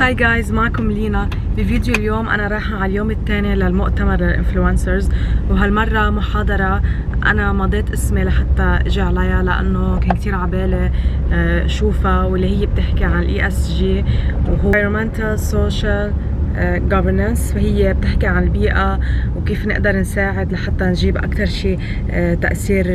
هاي جايز، معكم لينا. بفيديو اليوم انا رايحة على اليوم الثاني للمؤتمر للانفلونسرز، وهالمرة محاضرة انا مضيت اسمي لحتى اجي عليها لانه كان كتير عبالي شوفها، واللي هي بتحكي عن ESG وهو environmental social governance، وهي بتحكي عن البيئة وكيف نقدر نساعد لحتى نجيب اكثر شيء تأثير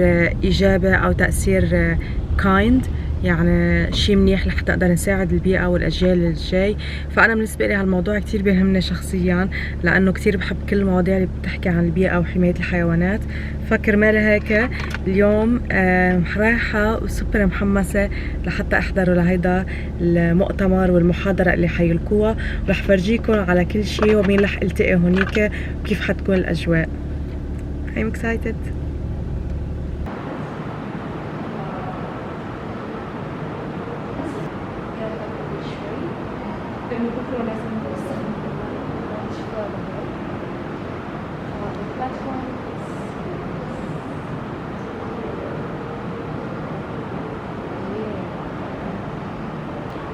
ايجابي او تأثير kind، يعني شيء منيح لحتى نقدر نساعد البيئة والأجيال الجاي. فأنا بالنسبة لي هالموضوع كتير بيهمني شخصيا، لأنه كتير بحب كل المواضيع اللي بتحكي عن البيئة وحماية الحيوانات. فكرمالي هيك اليوم رايحة وسوبر محمسة لحتى أحضروا لهيدا المؤتمر والمحاضرة اللي حيلقوها، ورح فرجيكم على كل شيء ومين رح التقي هونيك وكيف حتكون الأجواء. I'm excited.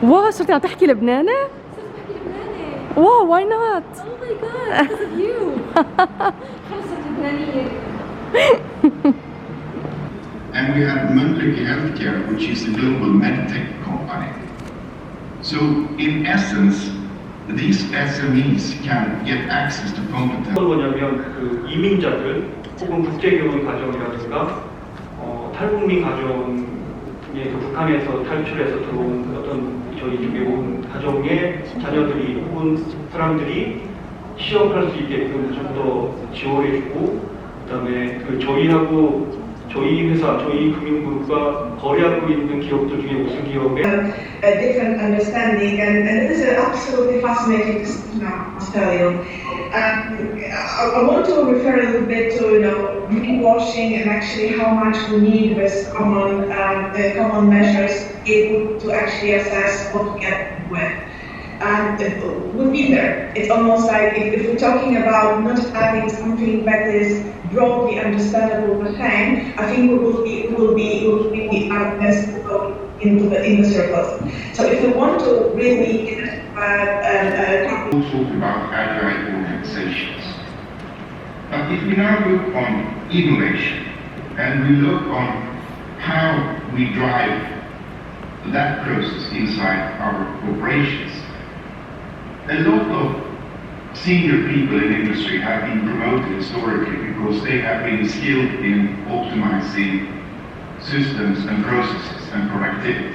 واو، صرتي عم تحكي لبناني؟ صرت بحكي لبناني. واو، واي نوت؟ اوه ماي جاد، because of you. خلص صرت لبنانية. And we have Munich Healthcare, which is a global medtech company. So in essence, these SMEs can get access to competence. 뭐냐면 그 이민자들 혹은 국제결혼 가정이라든가 탈북민 가정에 북한에서 탈출해서 들어온 어떤 저희 집에 온 가정의 자녀들이 혹은 사람들이 취업할 수 있게끔 좀 더 지원해주고, 그다음에 그 저희하고 저희 회사, 저희 금융그룹과 거래하고 있는 기업들 중에 우수 기업에 a different understanding, and it is absolutely fascinating to see now, I'll tell you. I want to refer a little bit to greenwashing and actually how much we need with common measures able to actually assess what to get with. And we'll be there. It's almost like if we're talking about not having something that is broadly understandable the same, I think we will be our best in the circles. So if we want to really We'll talk about agile organizations. But if we now look on innovation and we look on how we drive that process inside our corporations, a lot of senior people in industry have been promoted historically because they have been skilled in optimizing systems and processes and productivity.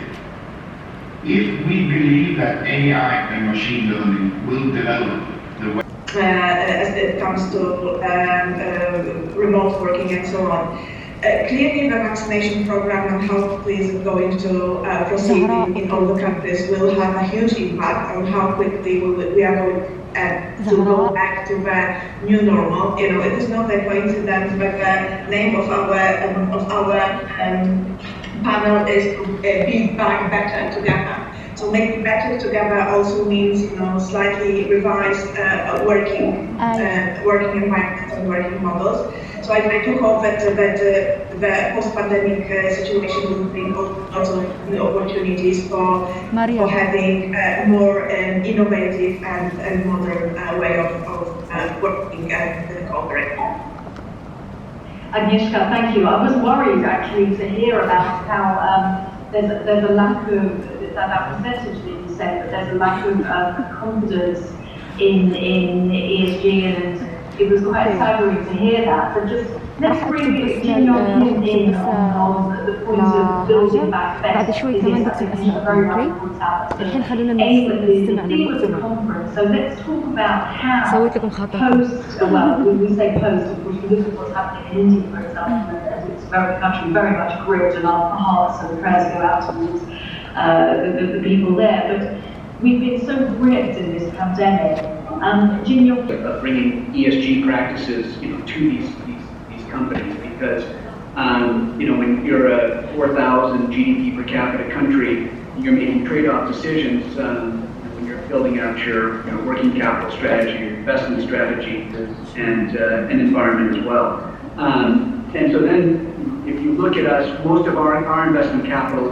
If we believe that AI and machine learning will develop the way as it comes to remote working and so on. Clearly the vaccination program and how quickly is it going to proceed in all the countries will have a huge impact on how quickly we are going to go back to the new normal. It is not a coincidence, but the name of our panel is Build Back Better Together. So making better together also means, slightly revised working environments and working models. So I do hope that the post-pandemic situation will bring lots of new opportunities for having more innovative and modern way of working and cooperating. Agnieszka, thank you. I was worried actually to hear about how there's a lack of that percentage that you said, but there's a lack of confidence in ESG, and it was quite sobering to hear that. But just let's bring your opinion in on the point of building back better. بعد شوي كمان بكتب اسماء اوكي. الحين خلونا نستمع للمؤتمر. So let's talk about how سويت لكم خطأ. we say post, of course, we look at what's happening in India, for example, as it's very country very much gripped, and our hearts and prayers go out towards the people there. But we've been so gripped in this pandemic. Jin, bringing ESG practices, to these companies, because when you're a 4,000 GDP per capita country, you're making trade-off decisions when you're building out your working capital strategy, your investment strategy, and environment as well. And so then, if you look at us, most of our investment capital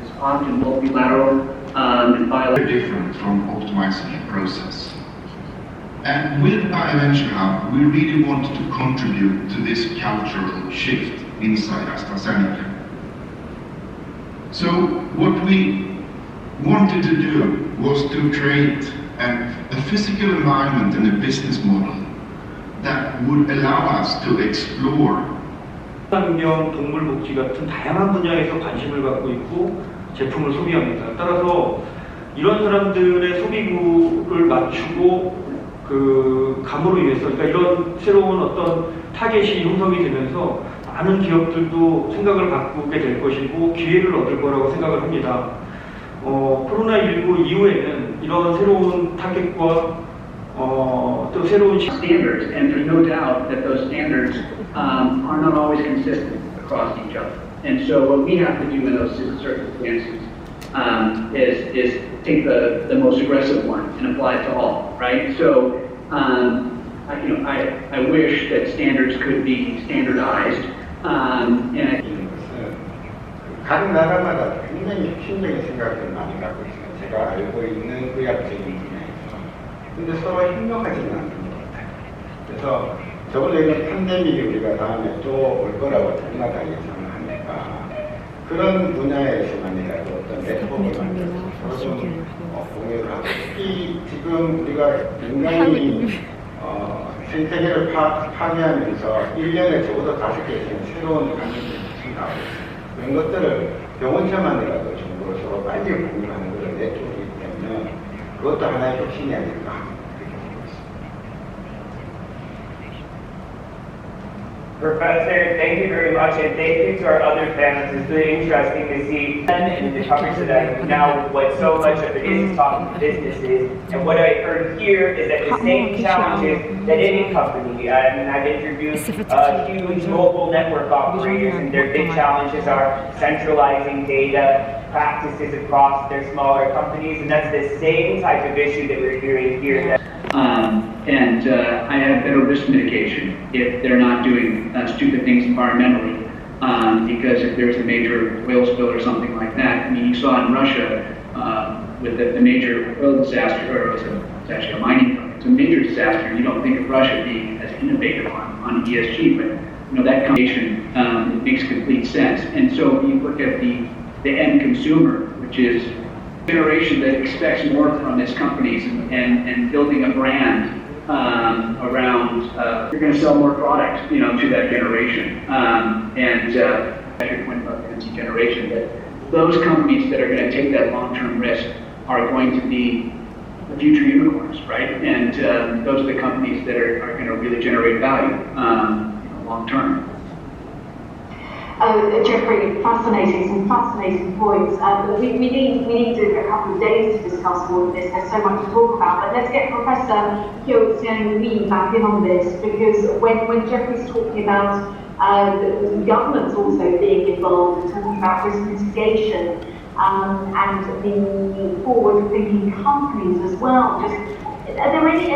is often multilateral and Very different from optimizing the process. And with Bioventure Hub, we really wanted to contribute to this cultural shift inside AstraZeneca. So what we wanted to do was to create a physical environment and a business model that would allow us to explore 환경, 동물 복지 같은 다양한 분야에서 관심을 갖고 있고 제품을 소비합니다. 따라서 이런 사람들의 소비구를 맞추고 그 감으로 인해서 그러니까 이런 새로운 어떤 타겟이 형성이 되면서 많은 기업들도 생각을 바꾸게 될 것이고 기회를 얻을 거라고 생각을 합니다. 코로나19 이후에는 이런 새로운 타겟과 또 새로운 standards, and there's no doubt that those standards are not always consistent across each other. And so what we have to do in those circumstances is take the most aggressive one and apply it to all, right? So I wish that standards could be standardized. 각 나라마다 굉장히 혁신적인 생각을 많이 갖고 있어요. 제가 알고 있는 의학적인 분야에서. 근데 서로 협력하지는 않는 것 같아요. 그래서 저번에 이런 팬데믹이 우리가 다음에 또 올 거라고 누구나다 예상을 하니까 그런 분야에서만이라도 어떤 네트워크를 만들어서 서로 좀 공유를 하고 특히 지금 우리가 인간이 생태계를 파괴하면서 1년에 적어도 5개 이상 새로운 환경들이 생겨나고 있어요. 이런 것들을 병원체만이라도 정보를 서로 빨리 공유하는 그런 네트워크이기 때문에 그것도 하나의 혁신이 아닐까 그렇게 보고 있습니다. Professor, thank you very much, and thank you to our other panelists. It's really interesting to see in the coverage today now what so much of it is talking to businesses. And what I heard here is that the same challenges that any company, and I've interviewed huge mobile network operators, and their big challenges are centralizing data practices across their smaller companies, and that's the same type of issue that we're hearing here. I have better risk mitigation if they're not doing stupid things environmentally. Because if there's a major oil spill or something like that, I mean, you saw in Russia with the major oil disaster, or it's actually a mining company, it's a major disaster. You don't think of Russia being as innovative on ESG, but that combination it makes complete sense. And so you look at the end consumer, which is a generation that expects more from its companies and building a brand around you're going to sell more product to that generation your point about the NC generation, that those companies that are going to take that long-term risk are going to be the future unicorns, right? And those are the companies that are going to really generate value long-term. Jeffrey, some fascinating points. We need a couple of days to discuss all of this. There's so much to talk about. But let's get Professor K.E.Y back in on this, because when Jeffrey's talking about the governments also being involved, talking about risk mitigation and the forward-thinking companies as well, are there any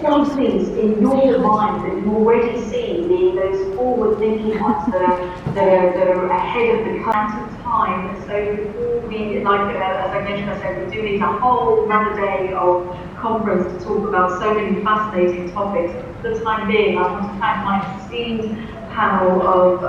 companies in your mind that you already see being those forward-thinking ones that are ahead of the current time? So before we, as I mentioned, we're doing a whole another day of conference to talk about so many fascinating topics. For the time being, I want to thank my esteemed panel of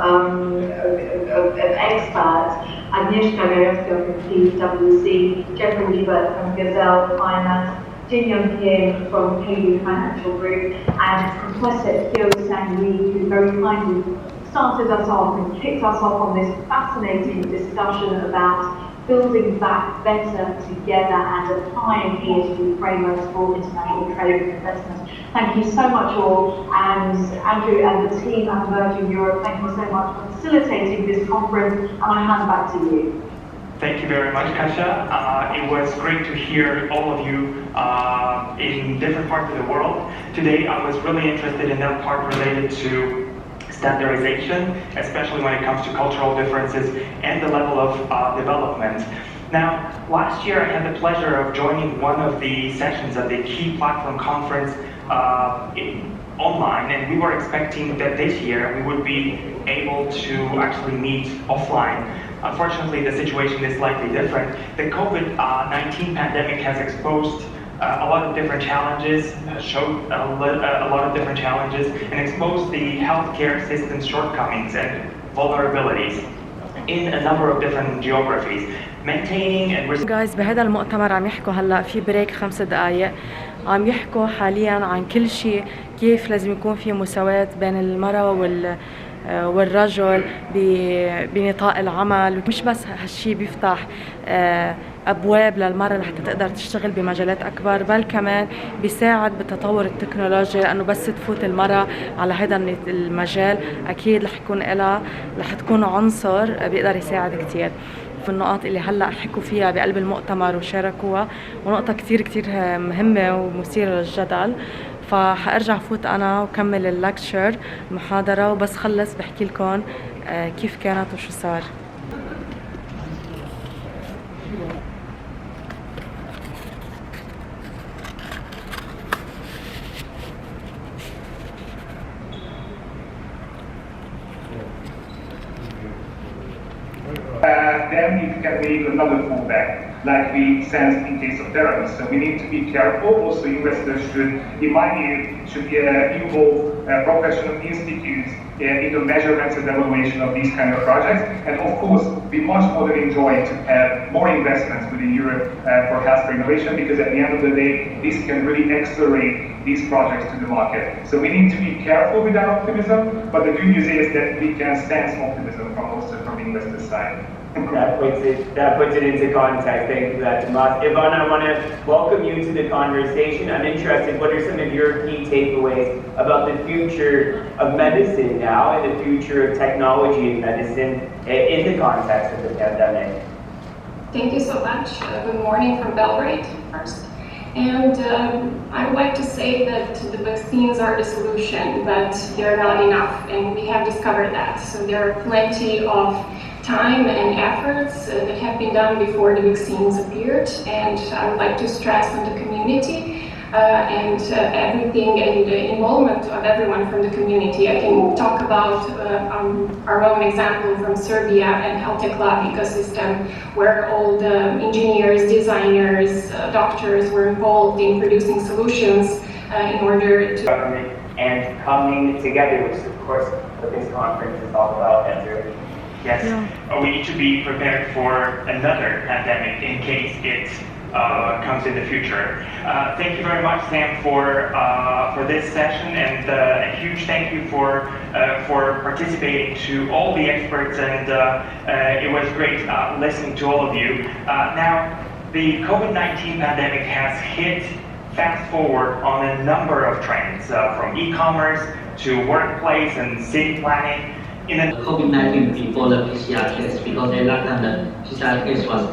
experts: Agnieszka Gajewska from PwC, Jeffrey Liebert from Gazelle Finance, Jin Young Kim from K.E.Y Financial Group, and Professor K.E.Y, who very kindly started us off and kicked us off on this fascinating discussion about building back better together and applying ESG frameworks for international trade and investment. Thank you so much all, and Andrew and the team at Virgin Europe, thank you so much for facilitating this conference, and I hand back to you. Thank you very much, Kasia. It was great to hear all of you in different parts of the world. Today I was really interested in that part related to standardization, especially when it comes to cultural differences and the level of development. Now, last year I had the pleasure of joining one of the sessions at the K.E.Y Platform Conference online, and we were expecting that this year we would be able to actually meet offline. unfortunately the situation is slightly different. The COVID-19 pandemic has exposed a lot of different challenges, showed a lot of different challenges, and exposed the healthcare system's shortcomings and vulnerabilities in a number of different geographies. Maintaining and guys بهذا المؤتمر عم يحكوا هلا في بريك 5 دقائق، عم يحكوا حاليا عن كل شيء، كيف لازم يكون في مساواة بين المرأة والرجل بنطاق العمل. مش بس هالشي بيفتح أبواب للمرأة لحتى تقدر تشتغل بمجالات أكبر، بل كمان بيساعد بالتطور التكنولوجي، لأنه بس تفوت المرأة على هذا المجال أكيد رح تكون عنصر بيقدر يساعد كتير. في النقاط اللي هلا حكوا فيها بقلب المؤتمر وشاركوها، ونقطة كتير مهمة ومثيرة للجدل، فحارجع فوت أنا وكمل اللكتشر المحاضرة، وبس خلص بحكي لكم كيف كانت وشو صار. Then it can be another fallback, like we sensed in case of terrorists. So we need to be careful. Also, investors should, in my view, involve professional institutes in the measurements and evaluation of these kind of projects. And of course, we much more than enjoy to have more investments within Europe for healthcare innovation, because at the end of the day, this can really accelerate these projects to the market. So we need to be careful with our optimism, but the good news is that we can sense optimism from the investor side. That puts it into context. Thank you for that, Tomas. Ivana, I want to welcome you to the conversation. I'm interested, what are some of your key takeaways about the future of medicine now and the future of technology in medicine in the context of the pandemic? Thank you so much. Good morning from Belgrade first. And I would like to say that the vaccines are the solution, but they're not enough, and we have discovered that. So there are plenty of time and efforts that have been done before the vaccines appeared, and I would like to stress on the community and everything and the involvement of everyone from the community. I can talk about our own example from Serbia and Health Tech Lab ecosystem, where all the engineers, designers, doctors were involved in producing solutions in order to government and coming together, which is of course what this conference is all about, Andrew. Yes, we need to be prepared for another pandemic in case it comes in the future. Thank you very much, Sam, for this session, and a huge thank you for participating to all the experts, and it was great listening to all of you. Now, the COVID-19 pandemic has hit fast forward on a number of trends, from e-commerce to workplace and city planning. In the COVID-19 before the PCR test, because at that time the PCR test was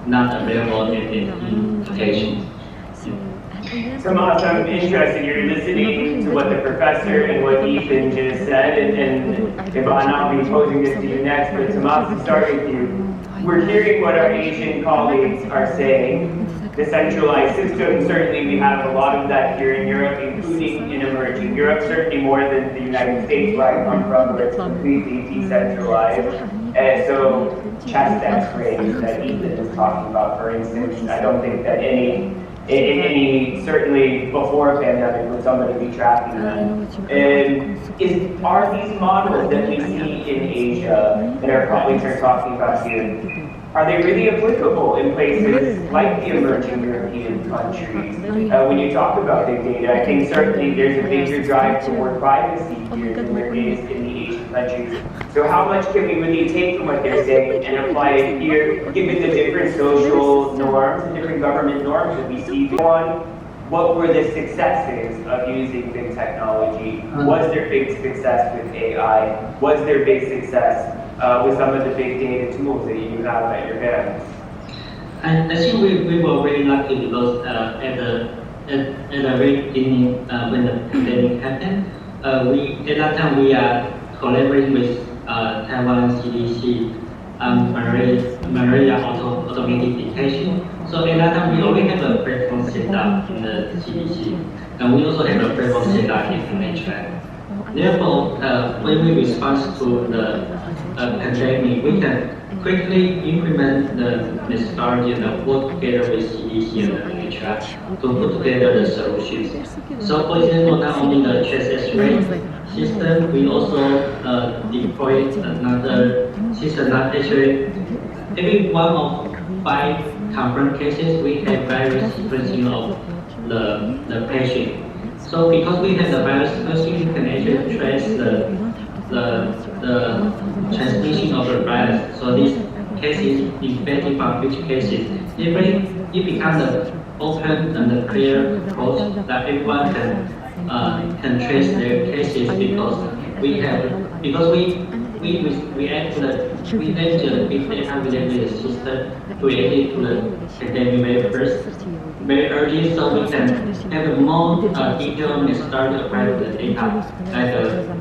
not available in patients. Tomas, I'm interested. You're listening to what the professor and what Ethan just said, and Ivana, I'll be posing this to you next, but Tomas, to start with you. We're hearing what our Asian colleagues are saying. The centralized system, certainly we have a lot of that here in Europe, including in emerging Europe, certainly more than the United States, where I come from, where it's completely decentralized. So chest x-rays that Ethan is talking about, for instance, I don't think that certainly before a pandemic, would somebody be tracking that. Are these models that we see in Asia that our colleagues are talking about here, are they really applicable in places like the emerging European countries? When you talk about big data, I think certainly there's a bigger drive toward privacy here than there is in the Asian countries. So how much can we really take from what they're saying and apply it here, given the different social norms and different government norms that we see? One, what were the successes of using big technology? Was there big success with AI? Was there big success with some of the big data tools that you have at your hands? I think we were very lucky because at the very beginning when the pandemic happened, at that time we are collaborating with Taiwan CDC malaria automated detection. So at that time we already have a platform set up in the CDC, and we also have a platform set up in NHS. Therefore, when we respond to the pandemic, we can quickly implement the methodology and work together with CDC and HR to put together the solutions. So for example, not only the trace rate system, we also deployed another system that actually every one of 5 confirmed cases, we have virus sequencing of the patient. So because we have the virus sequencing, we can actually trace the transmission of the virus. So these cases infected from which cases, it becomes the open and the clear approach that everyone can trace their cases because we react to the big data related system to react to the pandemic very early, so we can have a more detailed methodology applied to the data, like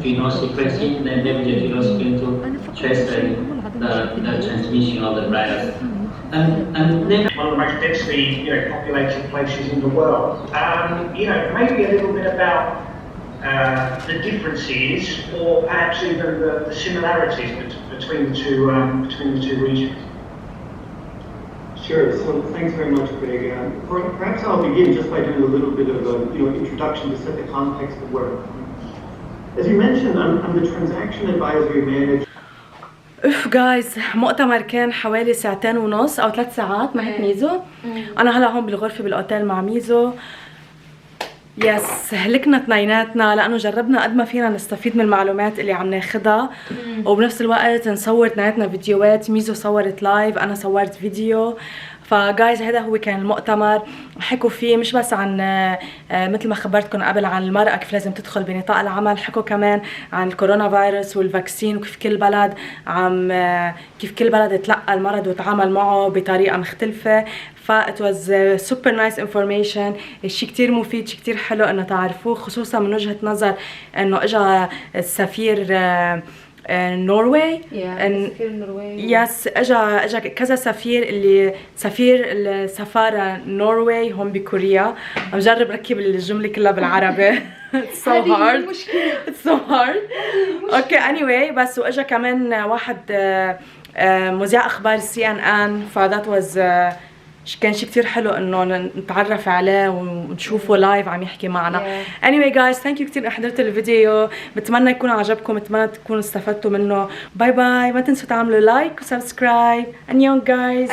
genome sequencing, then leverage the genome sequencing to trace the transmission of the virus. And then one of the most densely populated places in the world. Maybe a little bit about the differences, or perhaps even the similarities between the two regions. Sure. So thanks very much, Craig. Perhaps I'll begin just by doing a little bit of an introduction to set the context of work. As you mentioned, I'm the transaction advisory manager. اوف جايز، مؤتمر كان حوالي 2.5 ساعات او 3 ساعات. ما هيك ميزو؟ انا هلا هون بالغرفه بالاوتيل مع ميزو. يس، هلكنا اثنيناتنا لانه جربنا قد ما فينا نستفيد من المعلومات اللي عم ناخذها وبنفس الوقت نصور اثنيناتنا فيديوهات. ميزو صورت لايف، انا صورت فيديو. فجايز هذا هو كان المؤتمر. حكوا فيه مش بس عن مثل ما خبرتكم قبل عن المرأة كيف لازم تدخل بنطاق العمل، حكوا كمان عن الكورونا فيروس والفاكسين وكيف كل بلد كيف كل بلد تلقى المرض وتعامل معه بطريقة مختلفة. فا it was super nice information. شيء كتير مفيد، شيء كتير حلو انه تعرفوه، خصوصا من وجهة نظر انه اجى السفير نروي. سفير النرويج. يس، اجى كذا سفير، اللي سفير السفارة نروي هون بكوريا. عم جرب ركب الجملة كلها بالعربي. It's so hard. It's so hard. Okay, anyway، بس واجى كمان واحد مذيع اخبار CNN. فذات was كان شيء كتير حلو انه نتعرف عليه ونشوفه لايف عم يحكي معنا. anyway guys، thank you كتير حضرتوا الفيديو. بتمنى يكون عجبكم، بتمنى تكونوا استفدتوا منه. باي باي، ما تنسوا تعملوا لايك وسبسكرايب. انيون جايز.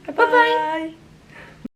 باي باي.